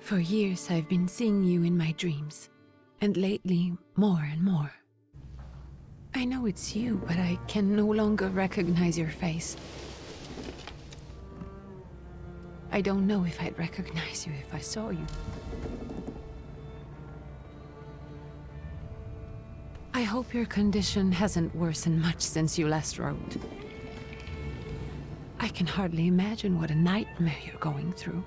For years I've been seeing you in my dreams, and lately more and more. I know it's you, but I can no longer recognize your face. I don't know if I'd recognize you if I saw you. I hope your condition hasn't worsened much since you last wrote. I can hardly imagine what a nightmare you're going through.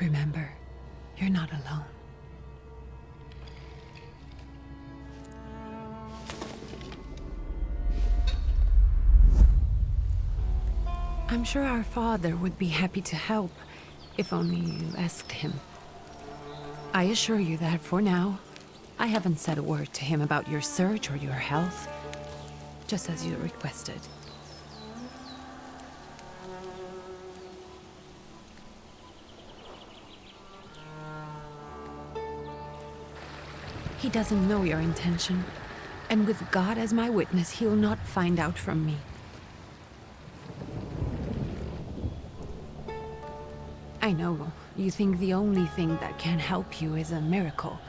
Remember, you're not alone. I'm sure our father would be happy to help, if only you asked him. I assure you that for now, I haven't said a word to him about your search or your health, just as you requested. He doesn't know your intention, and with God as my witness, he'll not find out from me. I know you think the only thing that can help you is a miracle.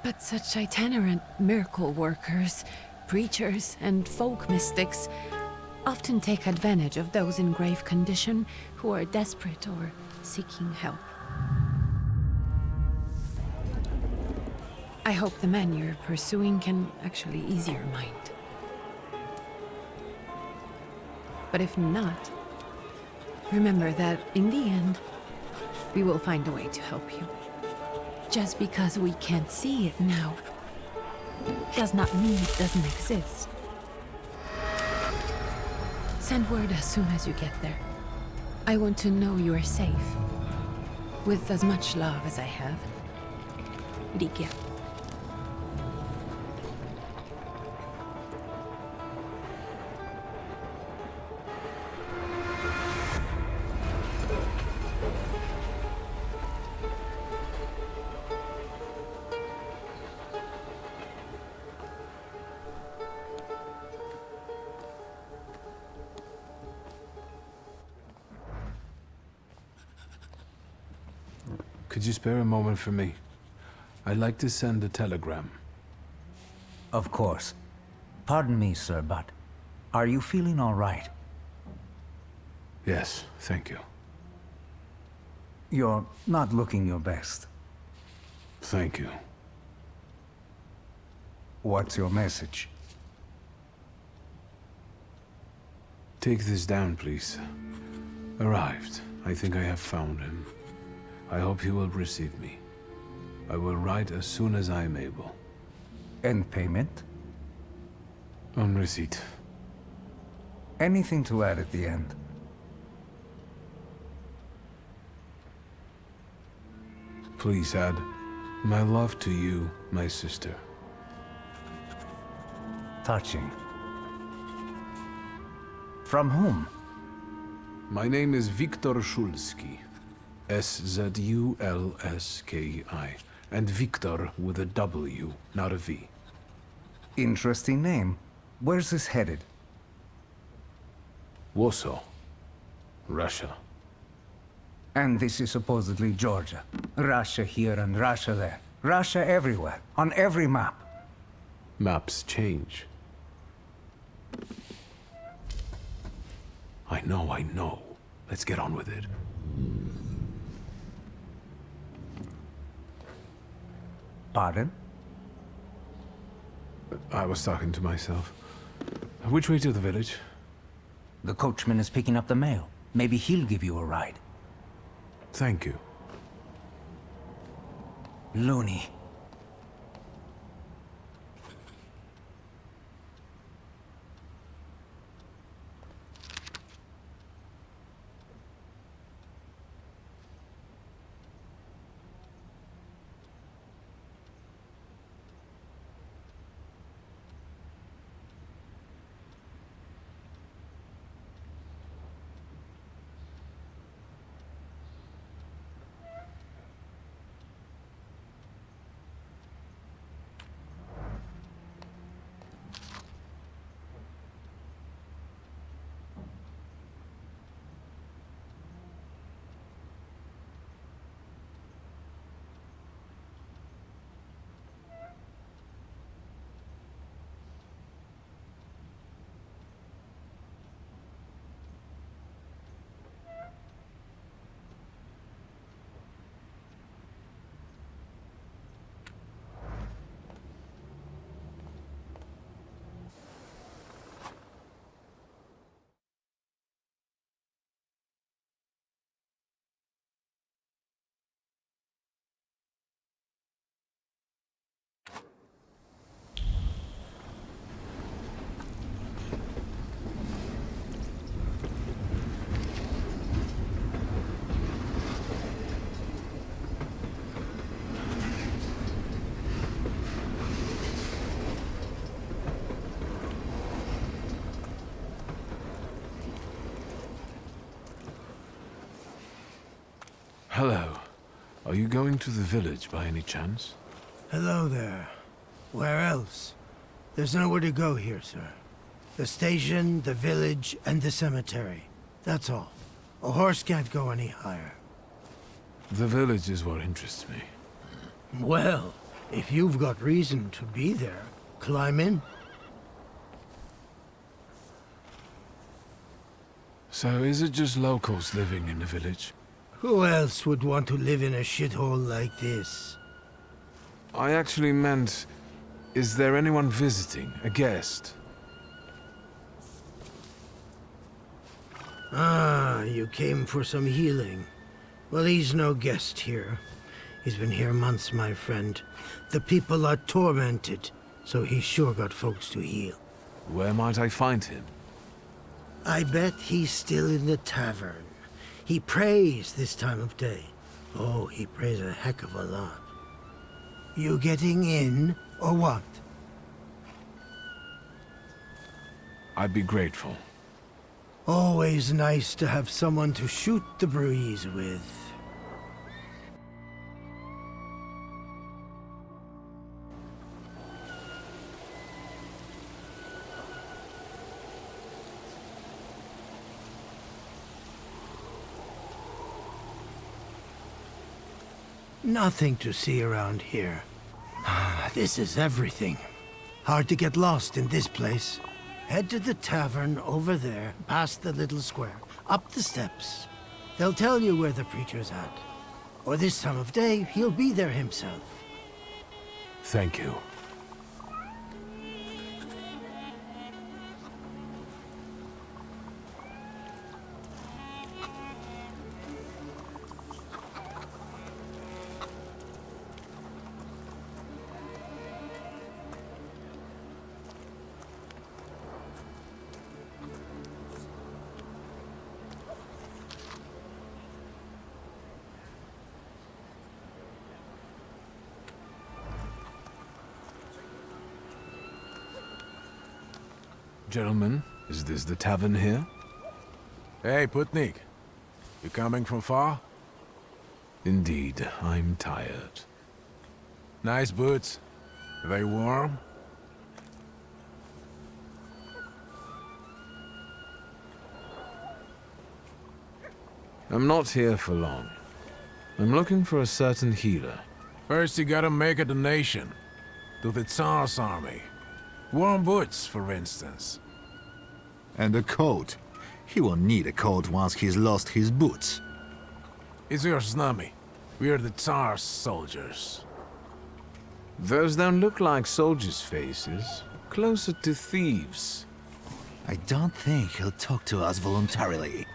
But such itinerant miracle workers, preachers, and folk mystics often take advantage of those in grave condition who are desperate or seeking help. I hope the man you're pursuing can actually ease your mind. But if not, remember that in the end, we will find a way to help you. Just because we can't see it now, does not mean it doesn't exist. Send word as soon as you get there. I want to know you are safe. With as much love as I have. Ligia. Could you spare a moment for me? I'd like to send a telegram. Of course. Pardon me, sir, but are you feeling all right? Yes, thank you. You're not looking your best. Thank you. What's your message? Take this down, please. Arrived. I think I have found him. I hope he will receive me. I will write as soon as I am able. And payment? On receipt. Anything to add at the end? Please add, my love to you, my sister. Touching. From whom? My name is Wiktor Szulski. S-Z-U-L-S-K-I. And Wiktor with a W, not a V. Interesting name. Where's this headed? Warsaw. Russia. And this is supposedly Georgia. Russia here and Russia there. Russia everywhere, on every map. Maps change. I know. Let's get on with it. Pardon? I was talking to myself. Which way to the village? The coachman is picking up the mail. Maybe he'll give you a ride. Thank you. Loony. Hello. Are you going to the village by any chance? Hello there. Where else? There's nowhere to go here, sir. The station, the village, and the cemetery. That's all. A horse can't go any higher. The village is what interests me. Well, if you've got reason to be there, climb in. So is it just locals living in the village? Who else would want to live in a shithole like this? I actually meant, is there anyone visiting? A guest? Ah, you came for some healing. Well, he's no guest here. He's been here months, my friend. The people are tormented, so he's sure got folks to heal. Where might I find him? I bet he's still in the tavern. He prays this time of day. Oh, he prays a heck of a lot. You getting in, or what? I'd be grateful. Always nice to have someone to shoot the breeze with. Nothing to see around here. This is everything. Hard to get lost in this place. Head to the tavern over there, past the little square, up the steps. They'll tell you where the preacher's at. Or this time of day, he'll be there himself. Thank you. Gentlemen, is this the tavern here? Hey, Putnik. You coming from far? Indeed, I'm tired. Nice boots. Are they warm? I'm not here for long. I'm looking for a certain healer. First you gotta make a donation. To the Tsar's army. Warm boots, for instance. And a coat. He won't need a coat once he's lost his boots. It's your snummy. We're the Tsar's soldiers. Those don't look like soldiers' faces. Closer to thieves. I don't think he'll talk to us voluntarily.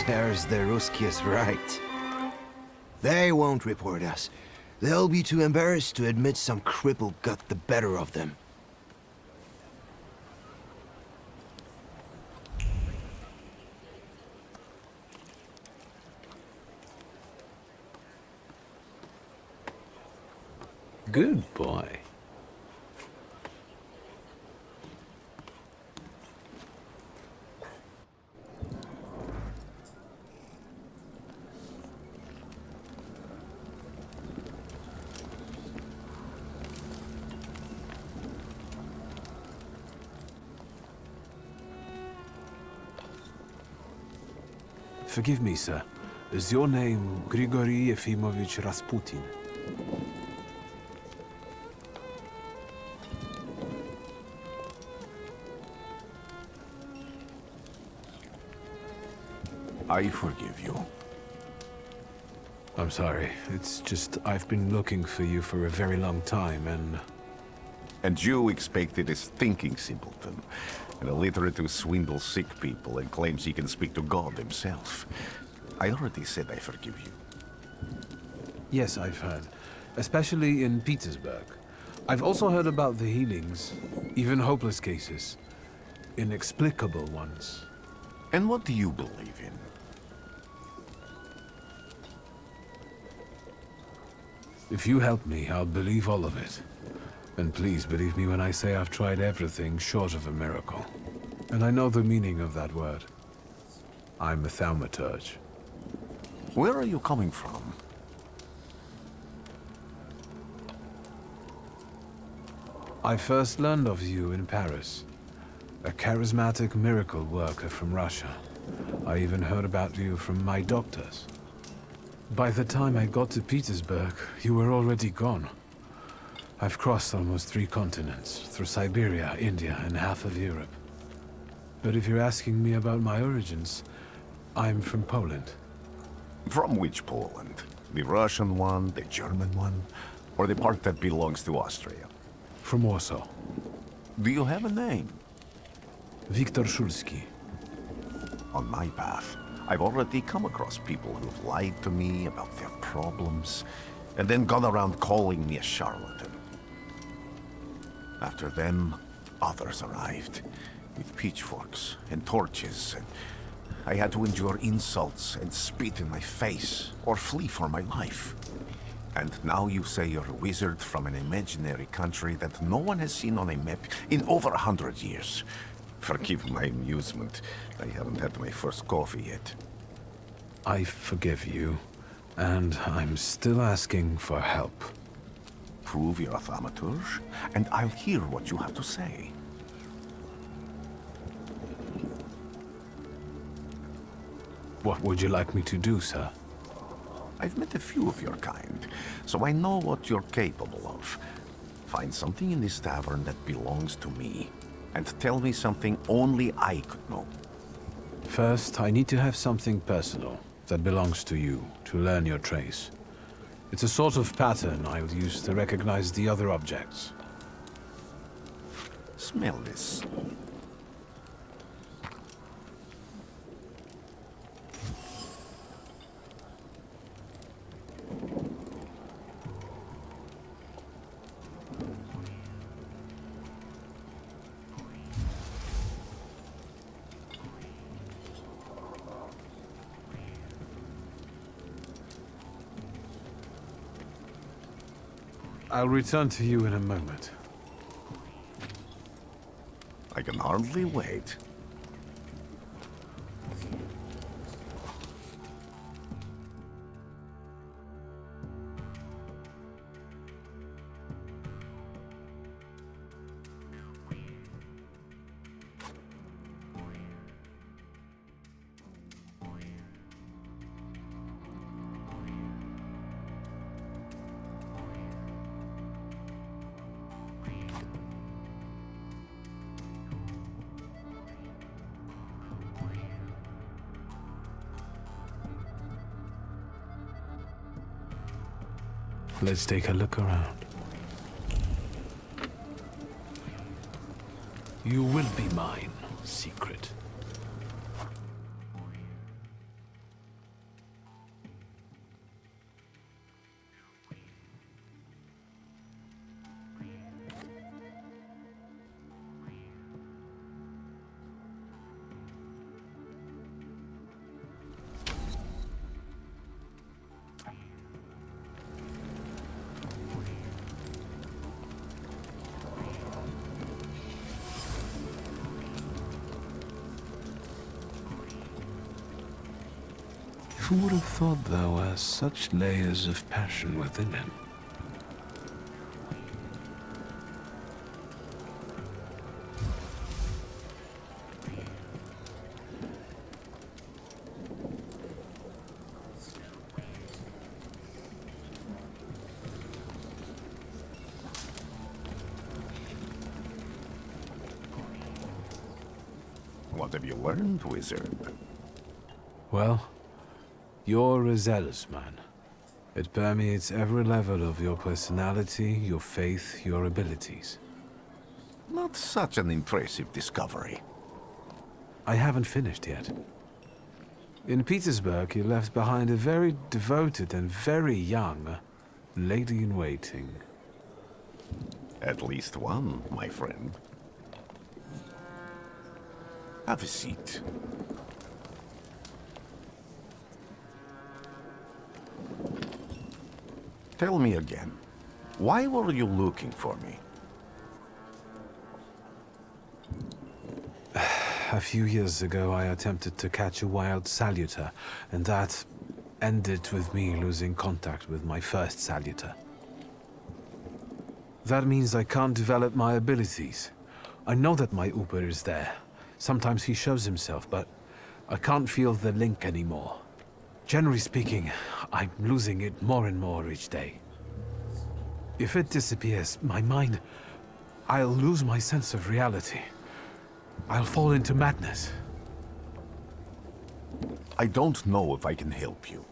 There's the Ruskies right. They won't report us. They'll be too embarrassed to admit some cripple got the better of them. Good boy. Forgive me, sir. Is your name Grigory Yefimovich Rasputin? I forgive you. I'm sorry. It's just I've been looking for you for a very long time, and... And you expected this thinking simpleton, an illiterate who swindles sick people and claims he can speak to God himself. I already said I forgive you. Yes, I've heard. Especially in Petersburg. I've also heard about the healings, even hopeless cases. Inexplicable ones. And what do you believe in? If you help me, I'll believe all of it. And please believe me when I say I've tried everything short of a miracle. And I know the meaning of that word. I'm a Thaumaturge. Where are you coming from? I first learned of you in Paris. A charismatic miracle worker from Russia. I even heard about you from my doctors. By the time I got to Petersburg, you were already gone. I've crossed almost 3 continents, through Siberia, India, and half of Europe. But if you're asking me about my origins, I'm from Poland. From which Poland? The Russian one, the German one, or the part that belongs to Austria? From Warsaw. Do you have a name? Wiktor Szulski. On my path, I've already come across people who've lied to me about their problems, and then gone around calling me a charlatan. After them, others arrived, with pitchforks and torches, and I had to endure insults and spit in my face, or flee for my life. And now you say you're a wizard from an imaginary country that no one has seen on a map in over 100 years. Forgive my amusement. I haven't had my first coffee yet. I forgive you, and I'm still asking for help. Prove you're a Thaumaturge, and I'll hear what you have to say. What would you like me to do, sir? I've met a few of your kind, so I know what you're capable of. Find something in this tavern that belongs to me, and tell me something only I could know. First, I need to have something personal that belongs to you, to learn your trace. It's a sort of pattern I will use to recognize the other objects. Smell this. I'll return to you in a moment. I can hardly wait. Let's take a look around. You will be mine, secret. Who would have thought there were such layers of passion within him? What have you learned, wizard? Well, you're a zealous man. It permeates every level of your personality, your faith, your abilities. Not such an impressive discovery. I haven't finished yet. In Petersburg, you left behind a very devoted and very young lady-in-waiting. At least one, my friend. Have a seat. Tell me again, why were you looking for me? A few years ago, I attempted to catch a wild saluter, and that ended with me losing contact with my first saluter. That means I can't develop my abilities. I know that my Uber is there. Sometimes he shows himself, but I can't feel the link anymore. Generally speaking, I'm losing it more and more each day. If it disappears, my mind, I'll lose my sense of reality. I'll fall into madness. I don't know if I can help you.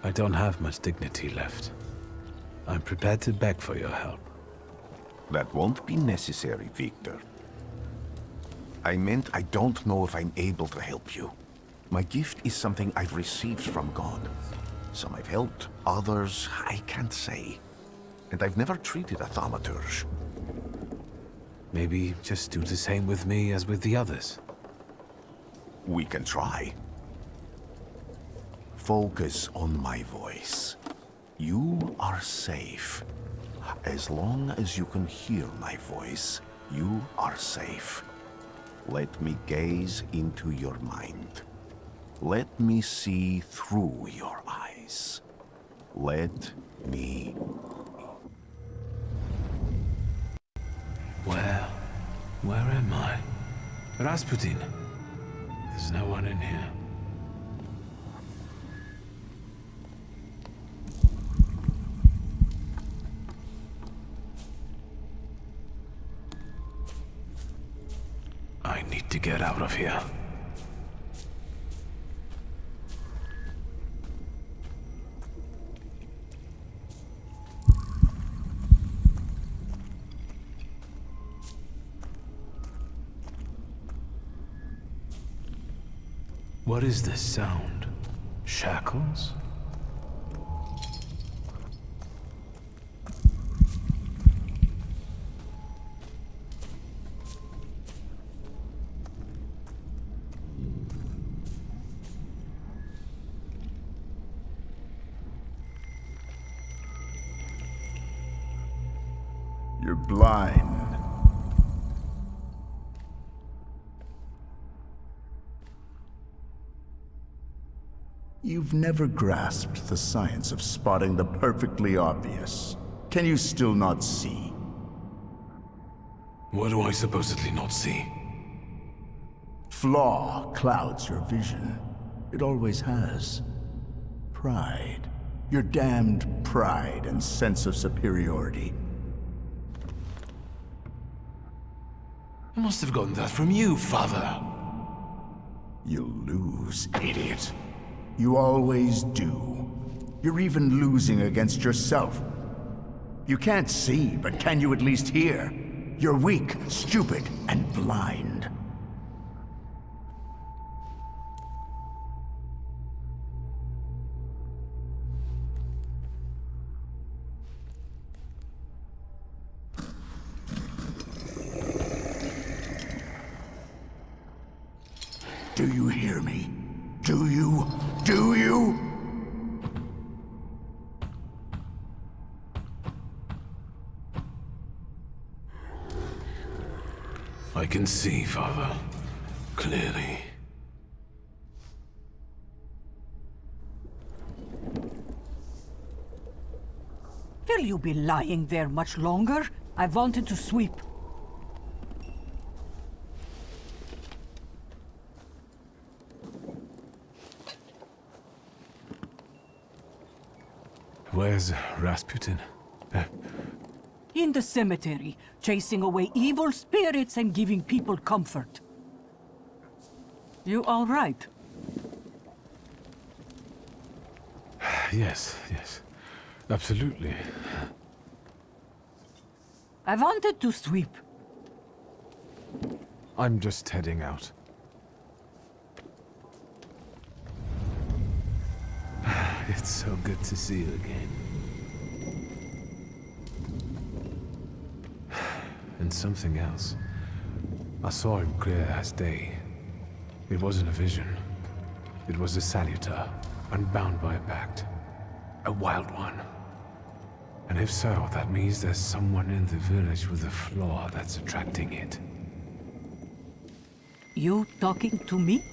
I don't have much dignity left. I'm prepared to beg for your help. That won't be necessary, Wiktor. I meant I don't know if I'm able to help you. My gift is something I've received from God. Some I've helped, others I can't say. And I've never treated a Thaumaturge. Maybe just do the same with me as with the others. We can try. Focus on my voice. You are safe. As long as you can hear my voice, you are safe. Let me gaze into your mind. Let me see through your eyes. Let me... Where am I? Rasputin. There's no one in here. I need to get out of here. What is this sound? Shackles? You're blind. You've never grasped the science of spotting the perfectly obvious. Can you still not see? What do I supposedly not see? Flaw clouds your vision. It always has. Pride. Your damned pride and sense of superiority. I must have gotten that from you, Father. You'll lose, idiot. You always do. You're even losing against yourself. You can't see, but can you at least hear? You're weak, stupid, and blind. Do you hear me? Do you? Do you? I can see, Father. Clearly. Will you be lying there much longer? I wanted to sweep. Where's Rasputin? In the cemetery, chasing away evil spirits and giving people comfort. You all right? Yes, yes. Absolutely. I wanted to sweep. I'm just heading out. It's so good to see you again. And something else. I saw him clear as day. It wasn't a vision. It was a saluter, unbound by a pact. A wild one. And if so, that means there's someone in the village with a flaw that's attracting it. You talking to me?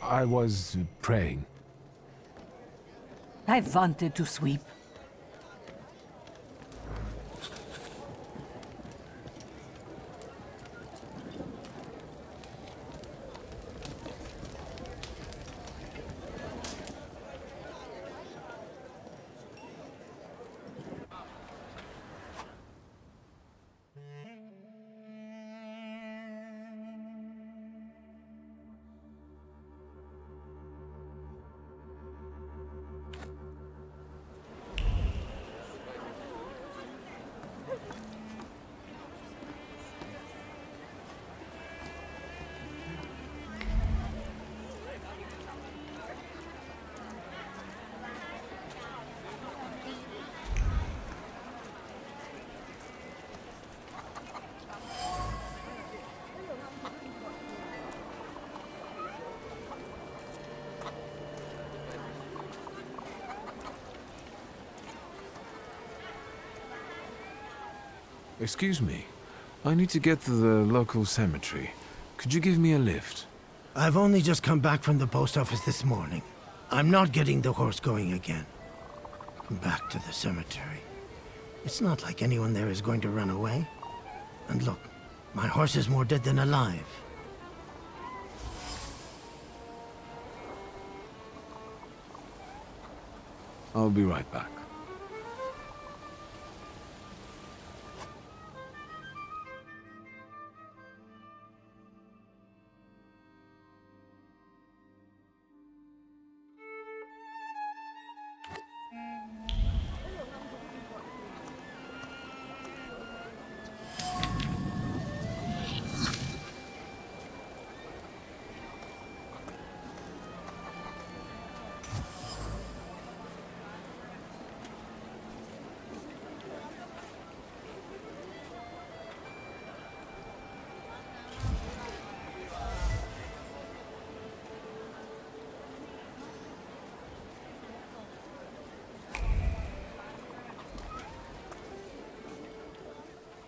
I was praying. I wanted to sweep. Excuse me. I need to get to the local cemetery. Could you give me a lift? I've only just come back from the post office this morning. I'm not getting the horse going again. Back to the cemetery. It's not like anyone there is going to run away. And look, my horse is more dead than alive. I'll be right back.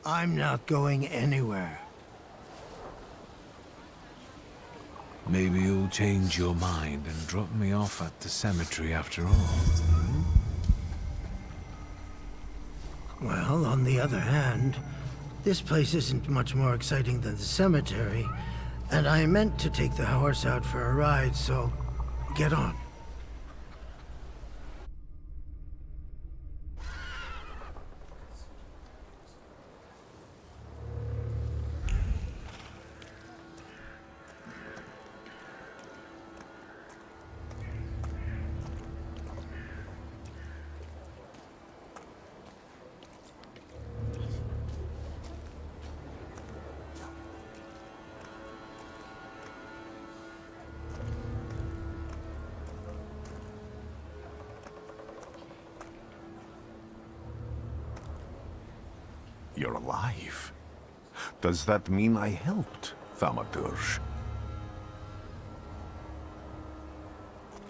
I'm not going anywhere. Maybe you'll change your mind and drop me off at the cemetery after all. Well, on the other hand, this place isn't much more exciting than the cemetery, and I meant to take the horse out for a ride, so get on. You're alive. Does that mean I helped, Thaumaturge?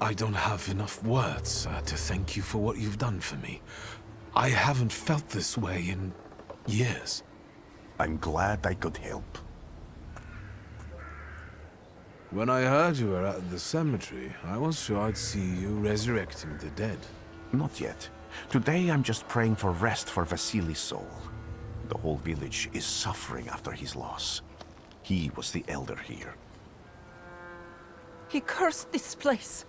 I don't have enough words to thank you for what you've done for me. I haven't felt this way in years. I'm glad I could help. When I heard you were at the cemetery, I was sure I'd see you resurrecting the dead. Not yet. Today I'm just praying for rest for Vasily's soul. The whole village is suffering after his loss. He was the elder here. He cursed this place.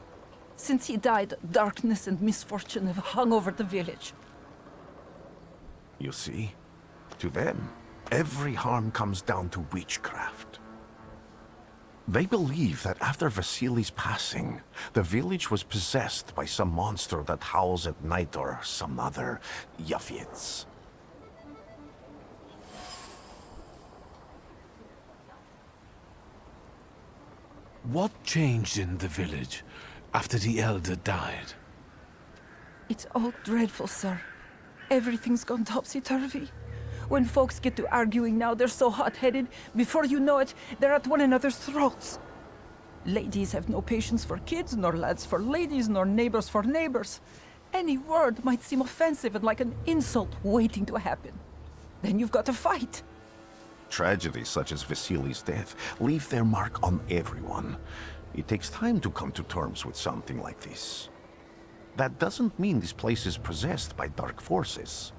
Since he died, darkness and misfortune have hung over the village. You see? To them, every harm comes down to witchcraft. They believe that after Vasily's passing, the village was possessed by some monster that howls at night or some other Yafits. What changed in the village after the elder died? It's all dreadful, sir. Everything's gone topsy-turvy. When folks get to arguing now, they're so hot-headed, before you know it, they're at one another's throats. Ladies have no patience for kids, nor lads for ladies, nor neighbors for neighbors. Any word might seem offensive and like an insult waiting to happen. Then you've got to fight. Tragedies such as Vasily's death leave their mark on everyone. It takes time to come to terms with something like this. That doesn't mean this place is possessed by dark forces.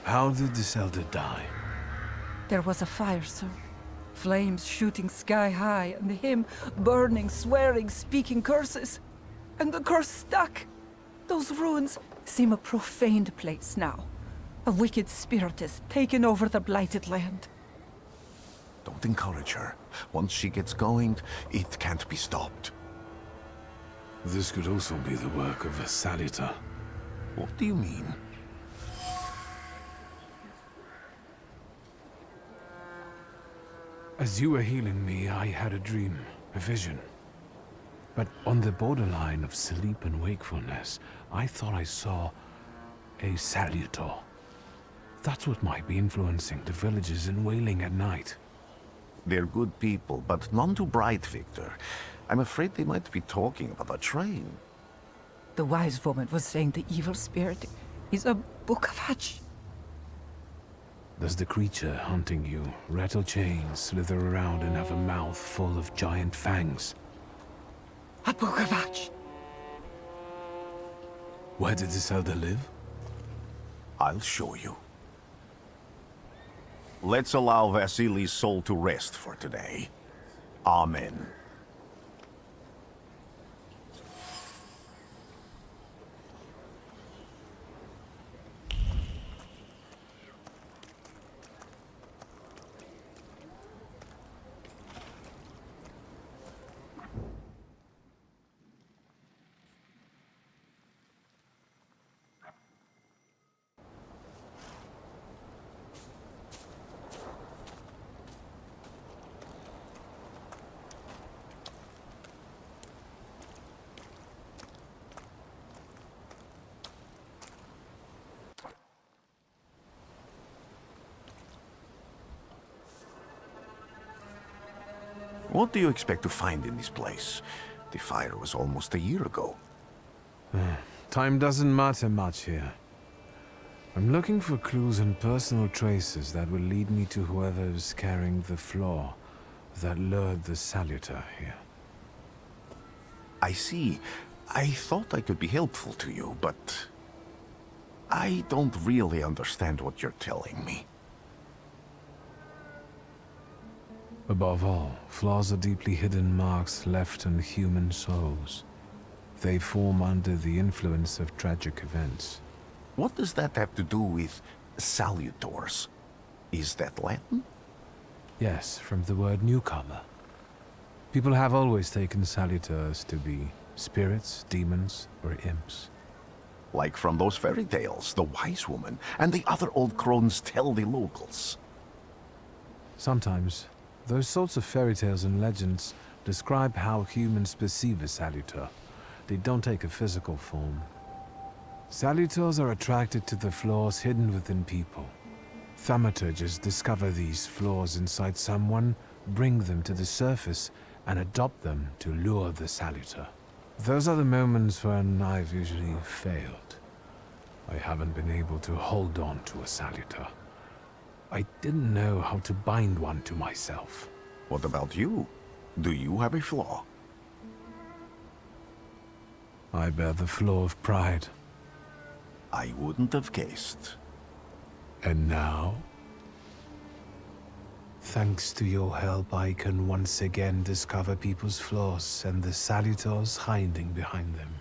How did this elder die? There was a fire, sir. Flames shooting sky high, and him burning, swearing, speaking curses. And the curse stuck. Those ruins seem a profaned place now. A wicked spirit has taken over the blighted land. Don't encourage her. Once she gets going, it can't be stopped. This could also be the work of a Salita. What do you mean? As you were healing me, I had a dream, a vision. But on the borderline of sleep and wakefulness, I thought I saw a Salutor. That's what might be influencing the villagers in wailing at night. They're good people, but none too bright, Wiktor. I'm afraid they might be talking about a train. The wise woman was saying the evil spirit is a book of hatch. Does the creature hunting you rattle chains, slither around, and have a mouth full of giant fangs? A book of hatch. Where did this elder live? I'll show you. Let's allow Vasily's soul to rest for today. Amen. What do you expect to find in this place? The fire was almost a year ago. Time doesn't matter much here. I'm looking for clues and personal traces that will lead me to whoever's carrying the flaw that lured the Salutor here. I see. I thought I could be helpful to you, but I don't really understand what you're telling me. Above all, flaws are deeply hidden marks left on human souls. They form under the influence of tragic events. What does that have to do with salutors? Is that Latin? Yes, from the word newcomer. People have always taken salutors to be spirits, demons, or imps. Like from those fairy tales, the wise woman and the other old crones tell the locals. Sometimes, those sorts of fairy tales and legends describe how humans perceive a salutor. They don't take a physical form. Salutors are attracted to the flaws hidden within people. Thaumaturges discover these flaws inside someone, bring them to the surface, and adopt them to lure the salutor. Those are the moments when I've usually failed. I haven't been able to hold on to a salutor. I didn't know how to bind one to myself. What about you? Do you have a flaw? I bear the flaw of pride. I wouldn't have guessed. And now? Thanks to your help, I can once again discover people's flaws and the salutors hiding behind them.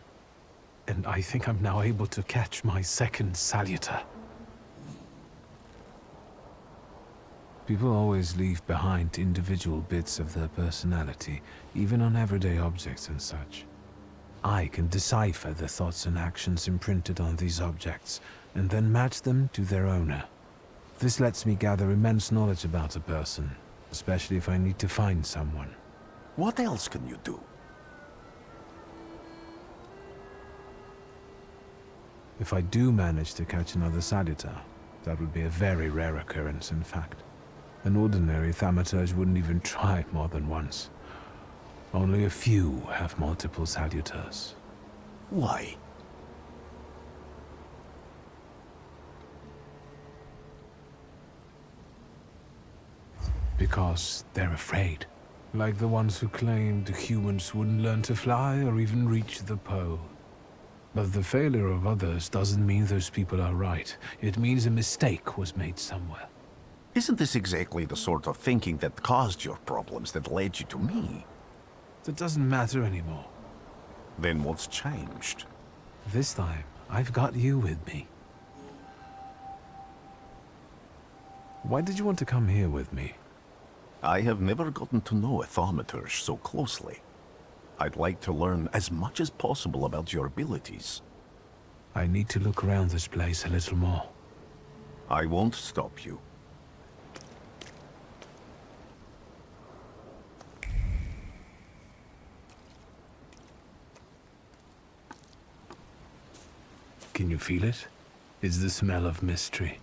And I think I'm now able to catch my second salutor. People always leave behind individual bits of their personality, even on everyday objects and such. I can decipher the thoughts and actions imprinted on these objects, and then match them to their owner. This lets me gather immense knowledge about a person, especially if I need to find someone. What else can you do? If I do manage to catch another salutor, that would be a very rare occurrence, in fact. An ordinary Thaumaturge wouldn't even try it more than once. Only a few have multiple salutors. Why? Because they're afraid. Like the ones who claimed humans wouldn't learn to fly or even reach the pole. But the failure of others doesn't mean those people are right. It means a mistake was made somewhere. Isn't this exactly the sort of thinking that caused your problems that led you to me? That doesn't matter anymore. Then what's changed? This time, I've got you with me. Why did you want to come here with me? I have never gotten to know a Thaumaturge so closely. I'd like to learn as much as possible about your abilities. I need to look around this place a little more. I won't stop you. Can you feel it? It's the smell of mystery.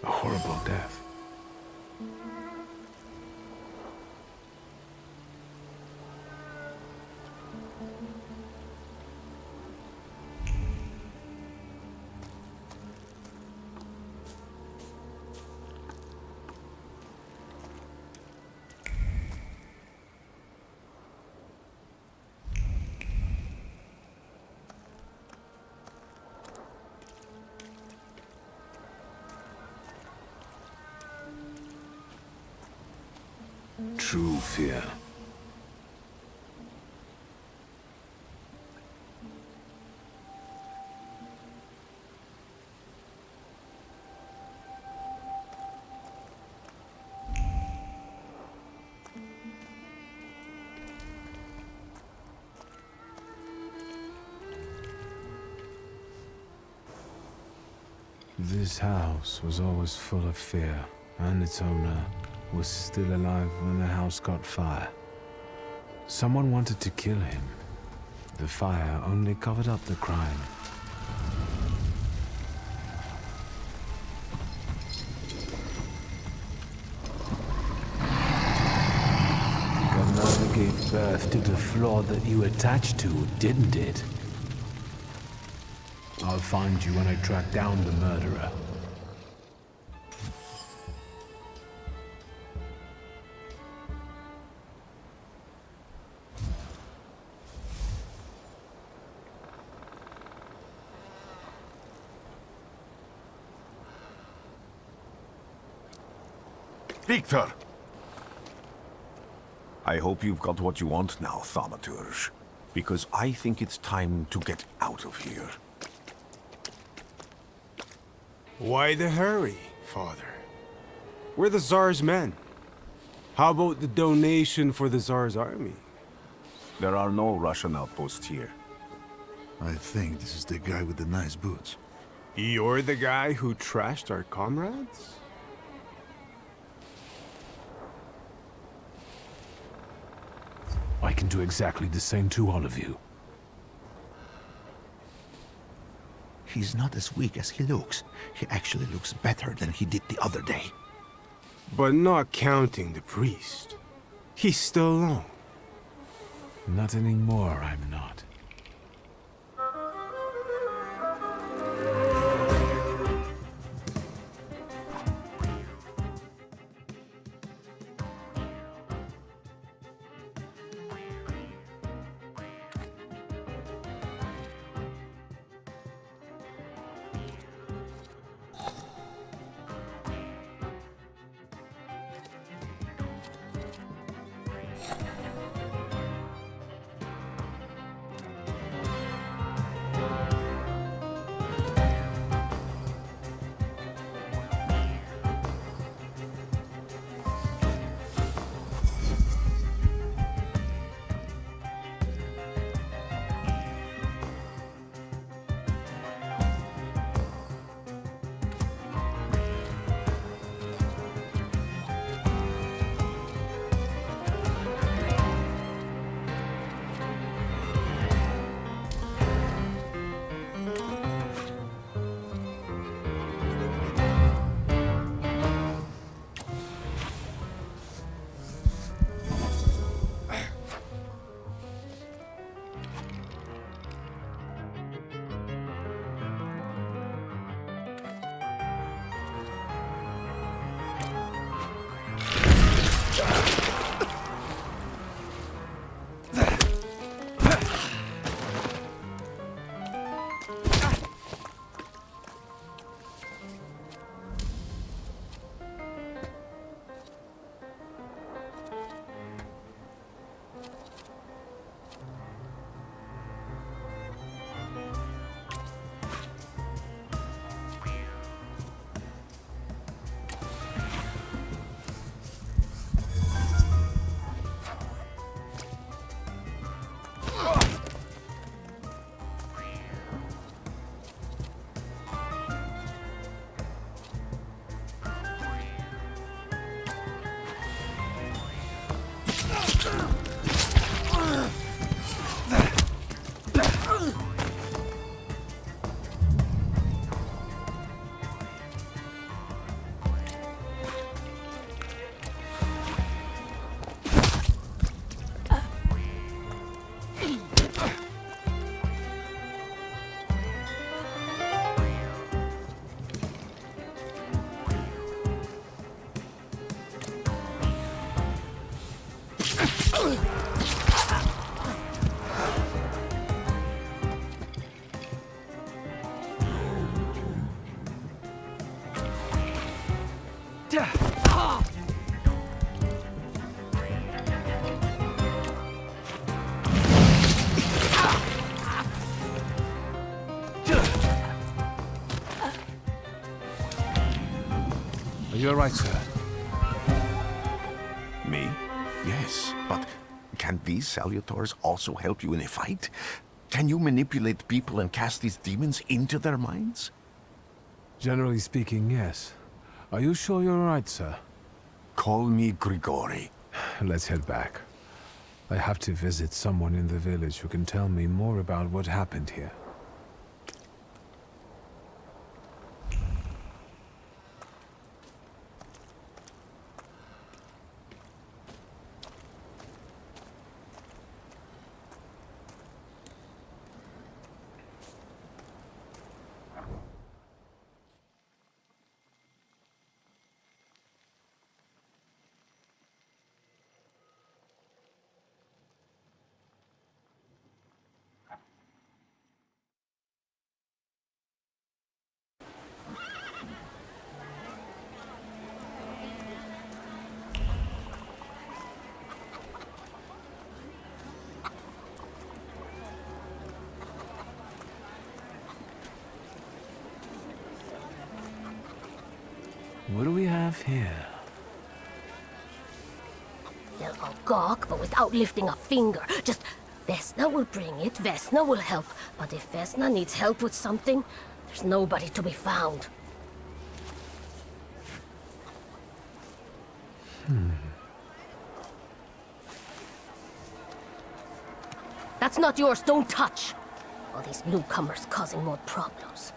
A horrible death. True fear. This house was always full of fear, and its owner was still alive when the house caught fire. Someone wanted to kill him. The fire only covered up the crime. Gamera gave birth to the flaw that you attached to, didn't it? I'll find you when I track down the murderer. Wiktor! I hope you've got what you want now, Thaumaturge. Because I think it's time to get out of here. Why the hurry, Father? We're the Tsar's men. How about the donation for the Tsar's army? There are no Russian outposts here. I think this is the guy with the nice boots. You're the guy who trashed our comrades? I can do exactly the same to all of you. He's not as weak as he looks. He actually looks better than he did the other day. But not counting the priest. He's still alone. Not anymore, I'm not. Are you all right, sir? Me? Yes, but can these salutors also help you in a fight? Can you manipulate people and cast these demons into their minds? Generally speaking, yes. Are you sure you're all right, sir? Call me Grigori. Let's head back. I have to visit someone in the village who can tell me more about what happened here. What do we have here? They'll all gawk, but without lifting a finger. Just, Vesna will bring it, Vesna will help. But if Vesna needs help with something, there's nobody to be found. That's not yours, don't touch. All these newcomers causing more problems.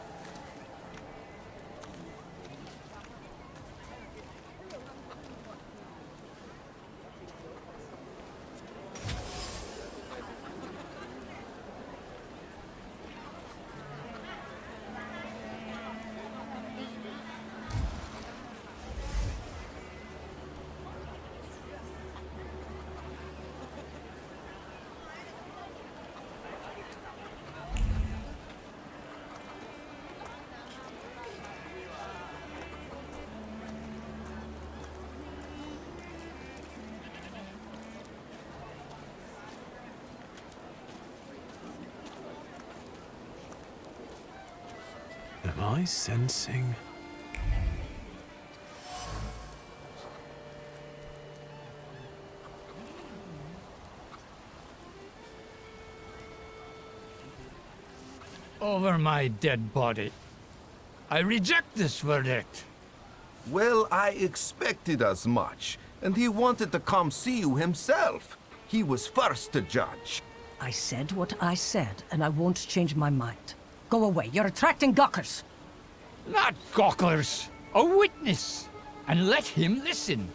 Am I sensing? Over my dead body. I reject this verdict. Well, I expected as much, and he wanted to come see you himself. He was first to judge. I said what I said, and I won't change my mind. Go away, you're attracting gawkers! Not gawkers, a witness. And let him listen.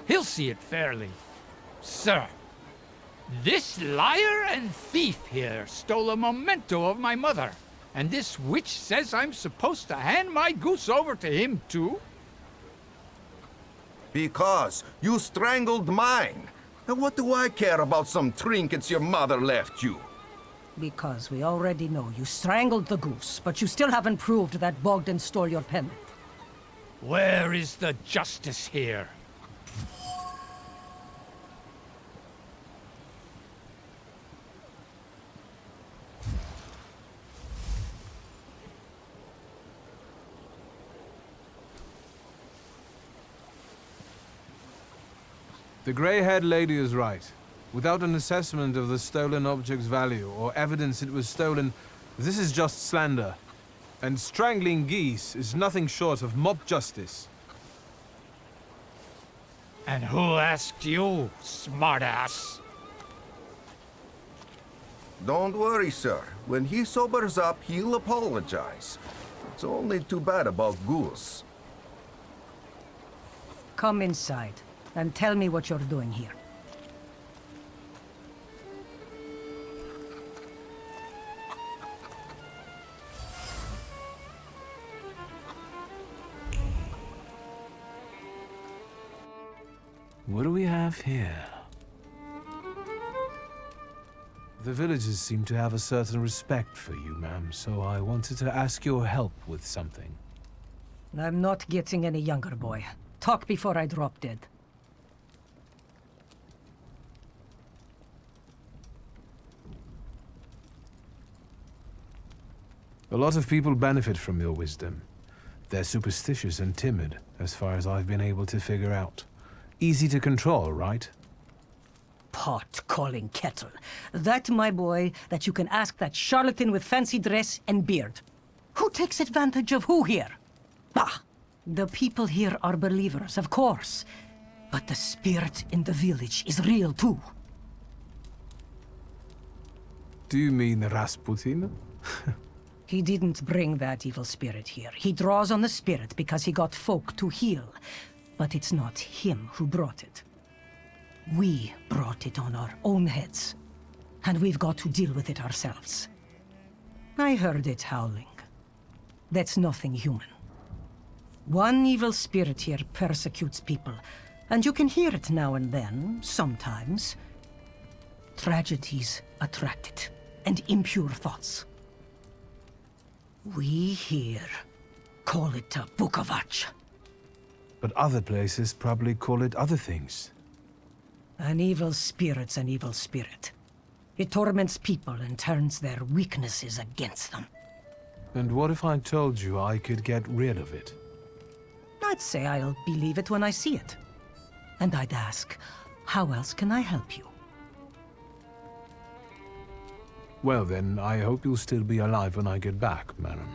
He'll see it fairly. Sir, this liar and thief here stole a memento of my mother. And this witch says I'm supposed to hand my goose over to him too? Because you strangled mine. And what do I care about some trinkets your mother left you? Because we already know you strangled the goose, but you still haven't proved that Bogdan stole your pendant. Where is the justice here? The grey-haired lady is right. Without an assessment of the stolen object's value or evidence it was stolen, this is just slander. And strangling geese is nothing short of mob justice. And who asked you, smartass? Don't worry, sir. When he sobers up, he'll apologize. It's only too bad about Goose. Come inside, and tell me what you're doing here. What do we have here? The villagers seem to have a certain respect for you, ma'am, so I wanted to ask your help with something. I'm not getting any younger, boy. Talk before I drop dead. A lot of people benefit from your wisdom. They're superstitious and timid, as far as I've been able to figure out. Easy to control, right? Pot calling kettle. That, my boy, that you can ask that charlatan with fancy dress and beard. Who takes advantage of who here? Bah! The people here are believers, of course. But the spirit in the village is real too. Do you mean Rasputin? He didn't bring that evil spirit here. He draws on the spirit because he got folk to heal. But it's not him who brought it. We brought it on our own heads. And we've got to deal with it ourselves. I heard it howling. That's nothing human. One evil spirit here persecutes people, and you can hear it now and then, sometimes. Tragedies attract it, and impure thoughts. We here call it a Bukovac. But other places probably call it other things. An evil spirit's an evil spirit. It torments people and turns their weaknesses against them. And what if I told you I could get rid of it? I'd say I'll believe it when I see it. And I'd ask, how else can I help you? Well then, I hope you'll still be alive when I get back, madam.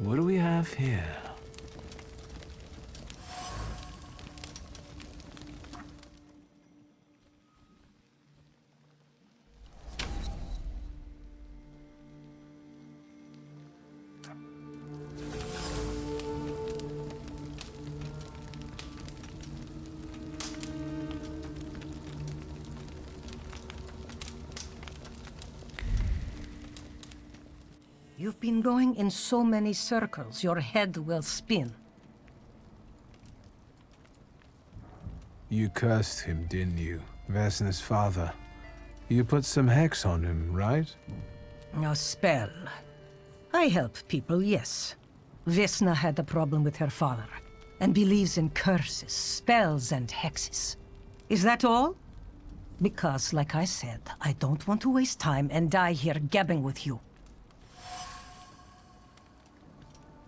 What do we have here? You've been going in so many circles, your head will spin. You cursed him, didn't you? Vesna's father. You put some hex on him, right? A spell. I help people, yes. Vesna had a problem with her father, and believes in curses, spells, and hexes. Is that all? Because, like I said, I don't want to waste time and die here gabbing with you.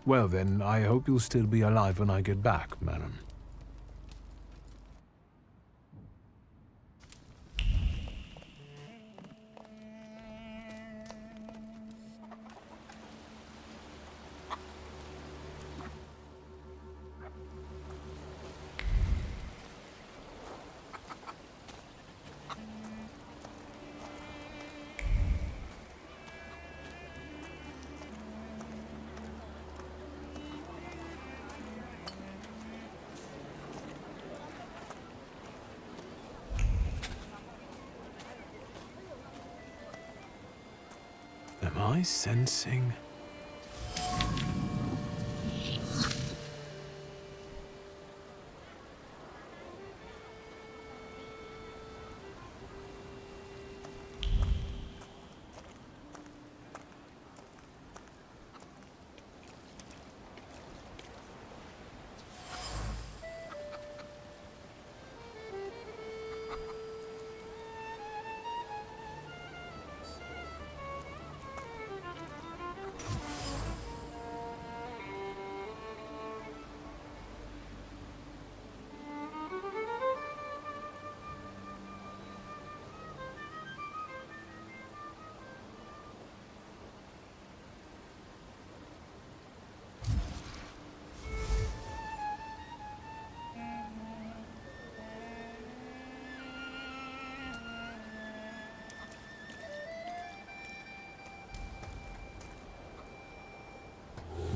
Well then, I hope you'll still be alive when I get back, madam. Am I sensing?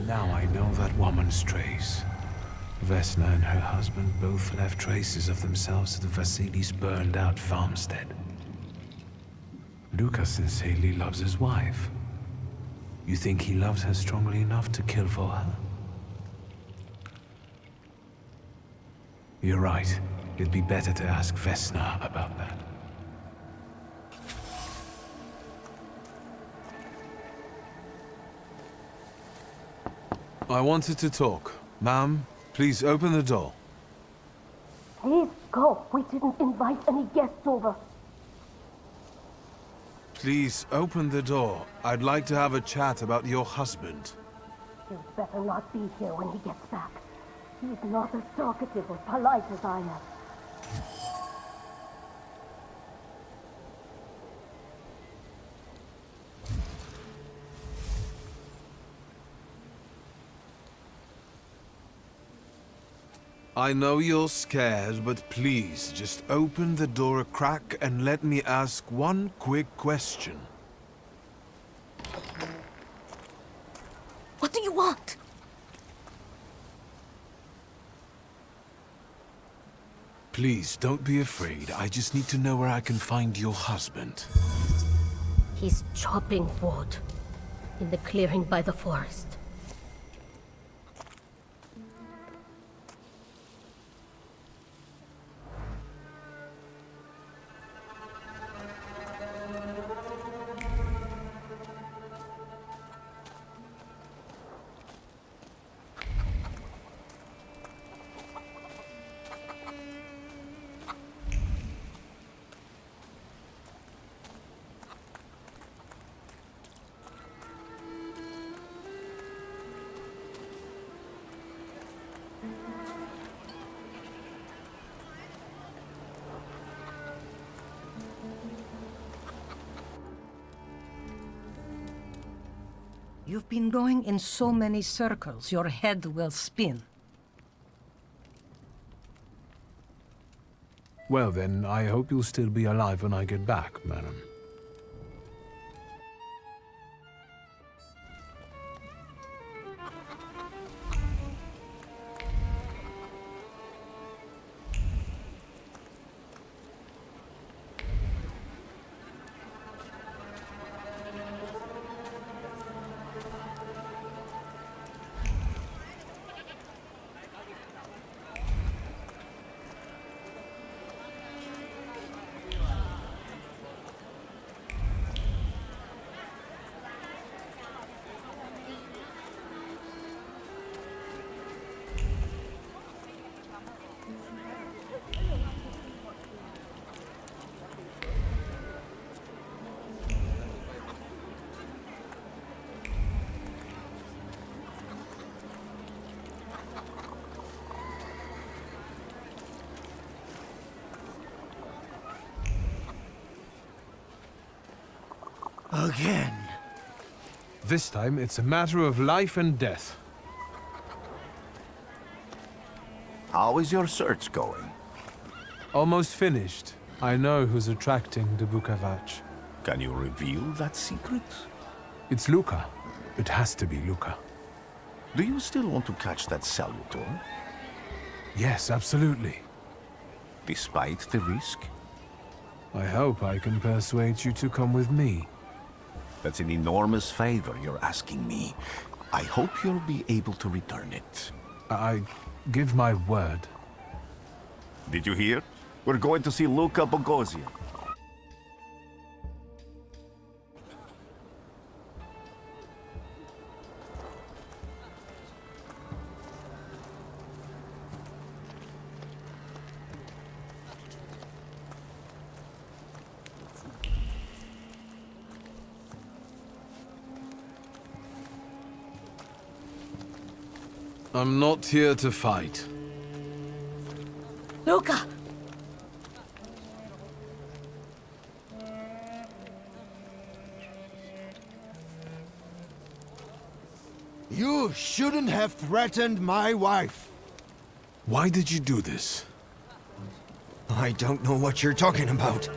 Now I know that woman's trace. Vesna and her husband both left traces of themselves at Vasily's burned-out farmstead. Lucas sincerely loves his wife. You think he loves her strongly enough to kill for her? You're right. It'd be better to ask Vesna about that. I wanted to talk. Ma'am, please open the door. Please go. We didn't invite any guests over. Please open the door. I'd like to have a chat about your husband. You better not be here when he gets back. He's not as talkative or polite as I am. I know you're scared, but please, just open the door a crack and let me ask one quick question. What do you want? Please, don't be afraid. I just need to know where I can find your husband. He's chopping wood in the clearing by the forest. You've been going in so many circles, your head will spin. Well then, I hope you'll still be alive when I get back, madam. Again. This time, it's a matter of life and death. How is your search going? Almost finished. I know who's attracting the Bukavach. Can you reveal that secret? It's Luca. It has to be Luca. Do you still want to catch that Thaumaturge? Yes, absolutely. Despite the risk? I hope I can persuade you to come with me. That's an enormous favor you're asking me. I hope you'll be able to return it. I give my word. Did you hear? We're going to see Luca Bogosian. I'm not here to fight. Luca! You shouldn't have threatened my wife. Why did you do this? I don't know what you're talking about.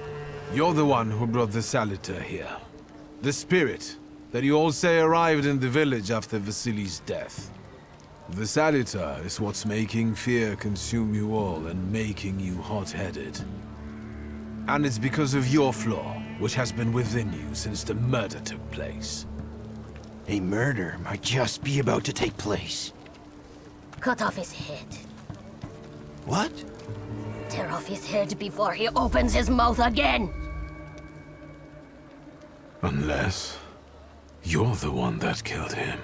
You're the one who brought the Saliter here. The spirit that you all say arrived in the village after Vasily's death. The Saliter is what's making fear consume you all and making you hot-headed. And it's because of your flaw, which has been within you since the murder took place. A murder might just be about to take place. Cut off his head. What? Tear off his head before he opens his mouth again! Unless you're the one that killed him.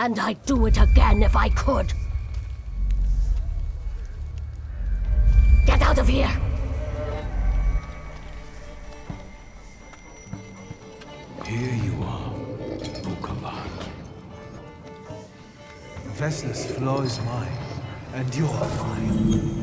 And I'd do it again if I could. Get out of here! Here you are, Bukavach. Vesna's flaw is mine, and you're mine.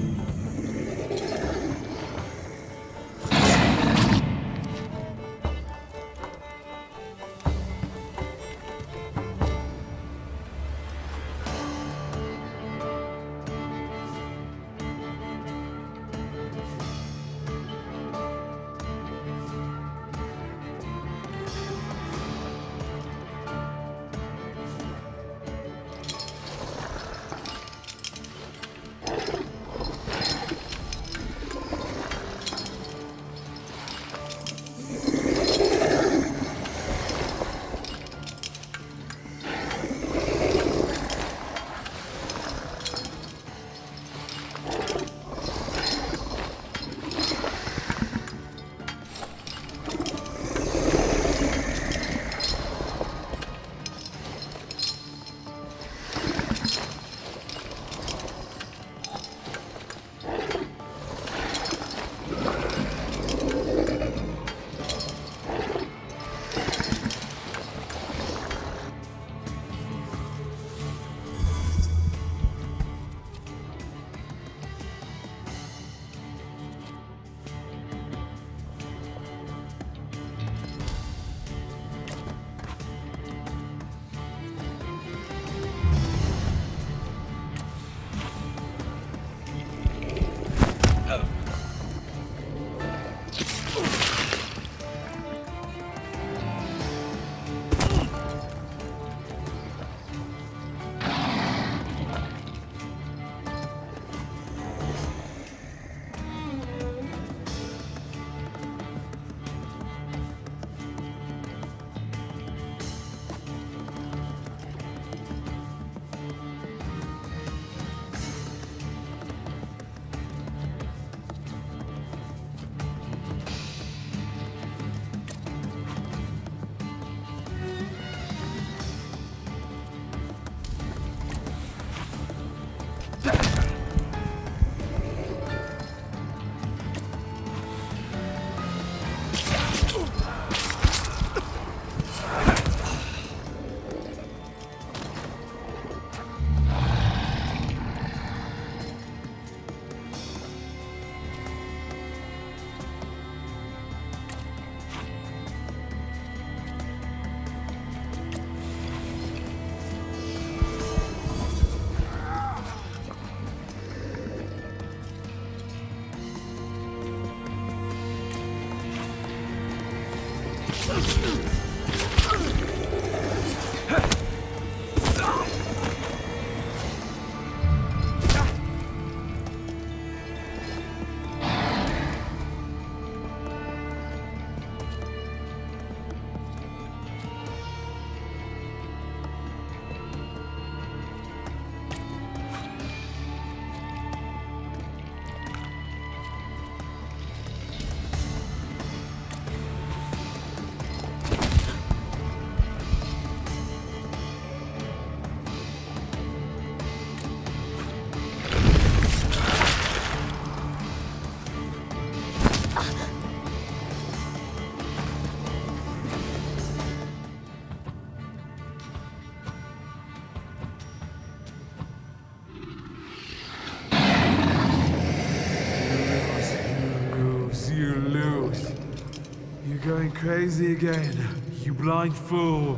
Going crazy again, you blind fool.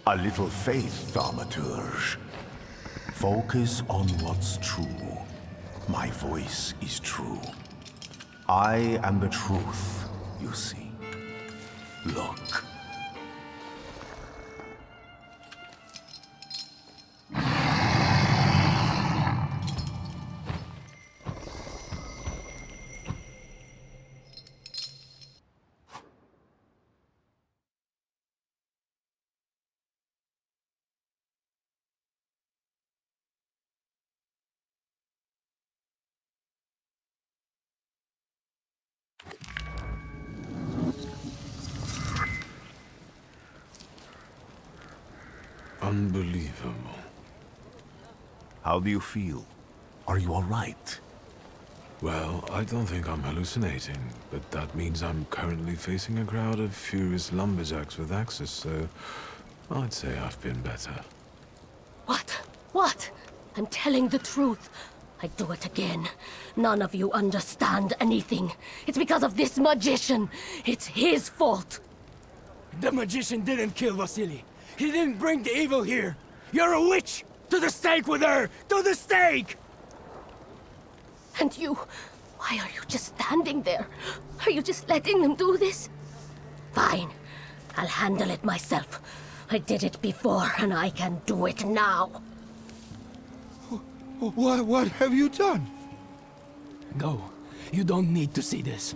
A little faith, Thaumaturge. Focus on what's true. My voice is true. I am the truth, you see. Look. Unbelievable. How do you feel? Are you all right? Well, I don't think I'm hallucinating, but that means I'm currently facing a crowd of furious lumberjacks with axes, so I'd say I've been better. What? What? I'm telling the truth. I do it again. None of you understand anything. It's because of this magician. It's his fault. The magician didn't kill Vasily. He didn't bring the evil here. You're a witch! To the stake with her! To the stake! And you... why are you just standing there? Are you just letting them do this? Fine. I'll handle it myself. I did it before, and I can do it now. What have you done? No, you don't need to see this.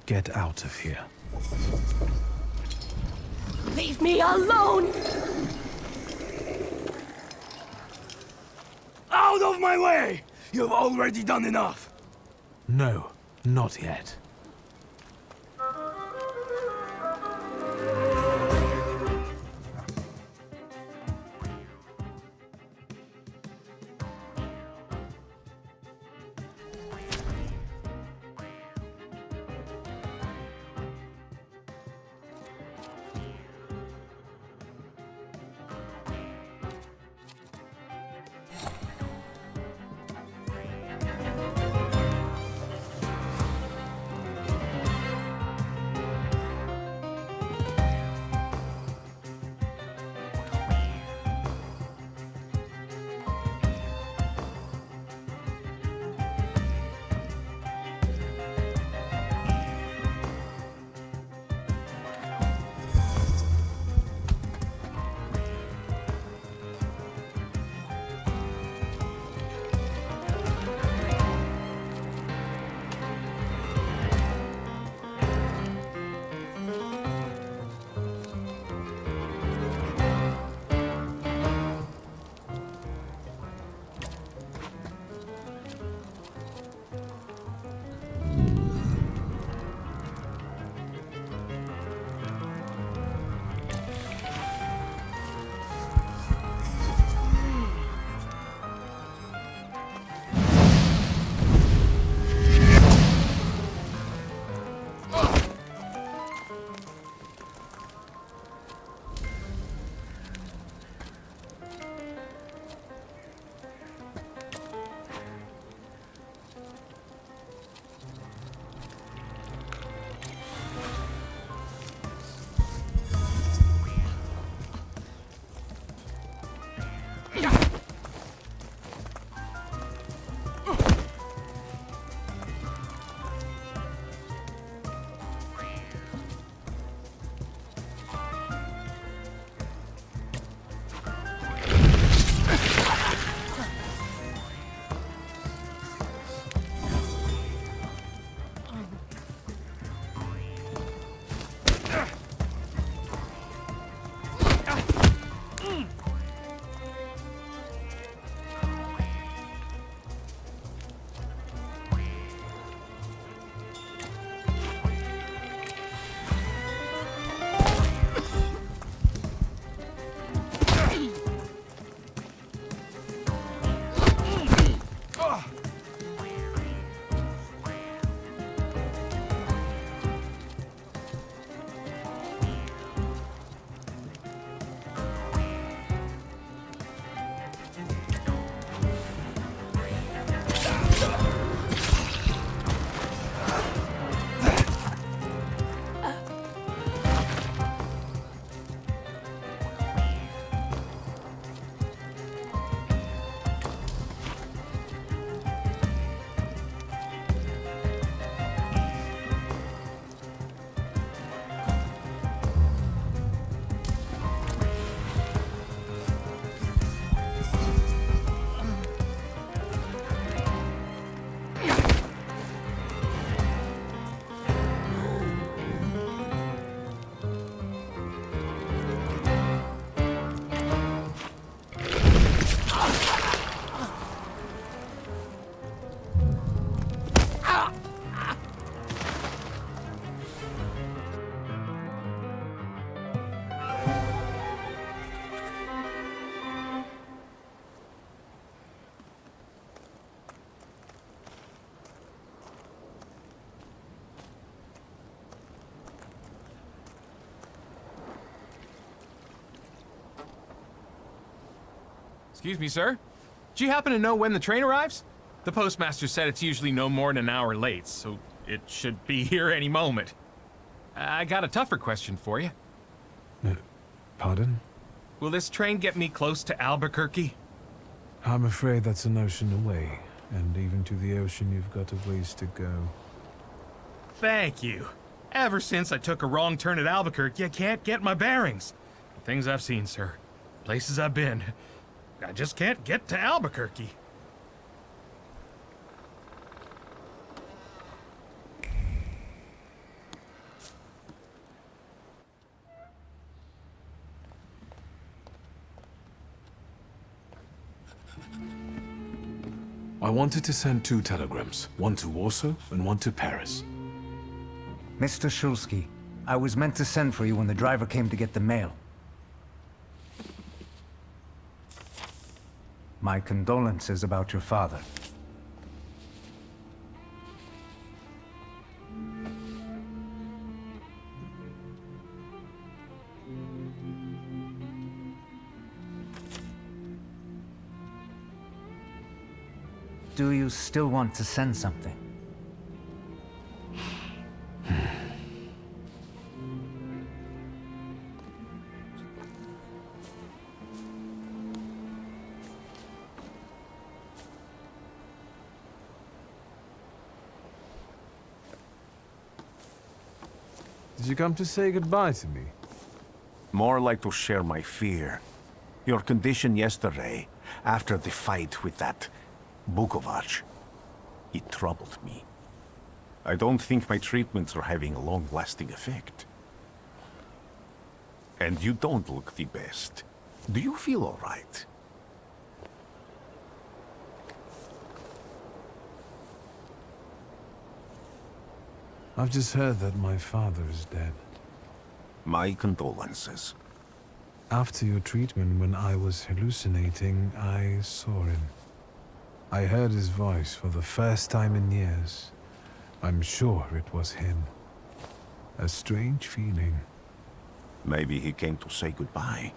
Get out of here. Leave me alone! Out of my way! You've already done enough! No, not yet. Excuse me, sir. Do you happen to know when the train arrives? The postmaster said it's usually no more than an hour late, so it should be here any moment. I got a tougher question for you. Pardon? Will this train get me close to Albuquerque? I'm afraid that's an ocean away, and even to the ocean you've got a ways to go. Thank you. Ever since I took a wrong turn at Albuquerque, I can't get my bearings. The things I've seen, sir. Places I've been. I just can't get to Albuquerque. I wanted to send 2 telegrams, one to Warsaw and one to Paris. Mr. Shulsky, I was meant to send for you when the driver came to get the mail. My condolences about your father. Do you still want to send something? Did you come to say goodbye to me? More like to share my fear. Your condition yesterday, after the fight with that Bukovac, it troubled me. I don't think my treatments are having a long-lasting effect. And you don't look the best. Do you feel all right? I've just heard that my father is dead. My condolences. After your treatment, when I was hallucinating, I saw him. I heard his voice for the first time in years. I'm sure it was him. A strange feeling. Maybe he came to say goodbye.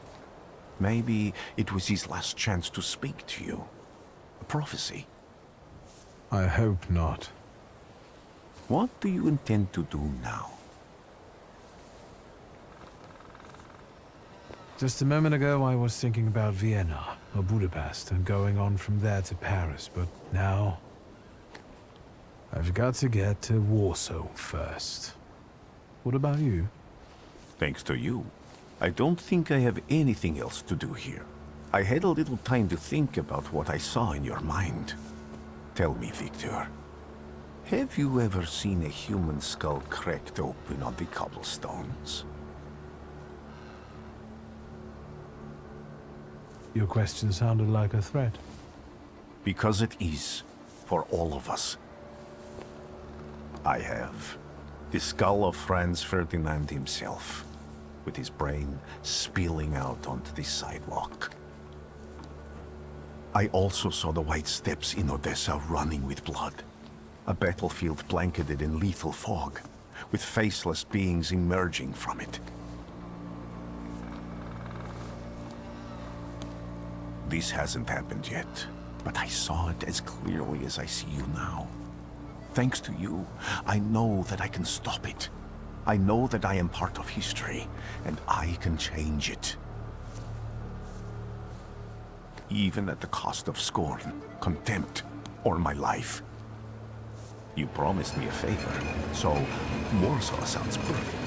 Maybe it was his last chance to speak to you. A prophecy. I hope not. What do you intend to do now? Just a moment ago, I was thinking about Vienna or Budapest and going on from there to Paris, but now I've got to get to Warsaw first. What about you? Thanks to you, I don't think I have anything else to do here. I had a little time to think about what I saw in your mind. Tell me, Wiktor, have you ever seen a human skull cracked open on the cobblestones? Your question sounded like a threat. Because it is, for all of us. I have the skull of Franz Ferdinand himself, with his brain spilling out onto the sidewalk. I also saw the white steps in Odessa running with blood. A battlefield blanketed in lethal fog, with faceless beings emerging from it. This hasn't happened yet, but I saw it as clearly as I see you now. Thanks to you, I know that I can stop it. I know that I am part of history, and I can change it. Even at the cost of scorn, contempt, or my life. You promised me a favor, so Warsaw sounds perfect.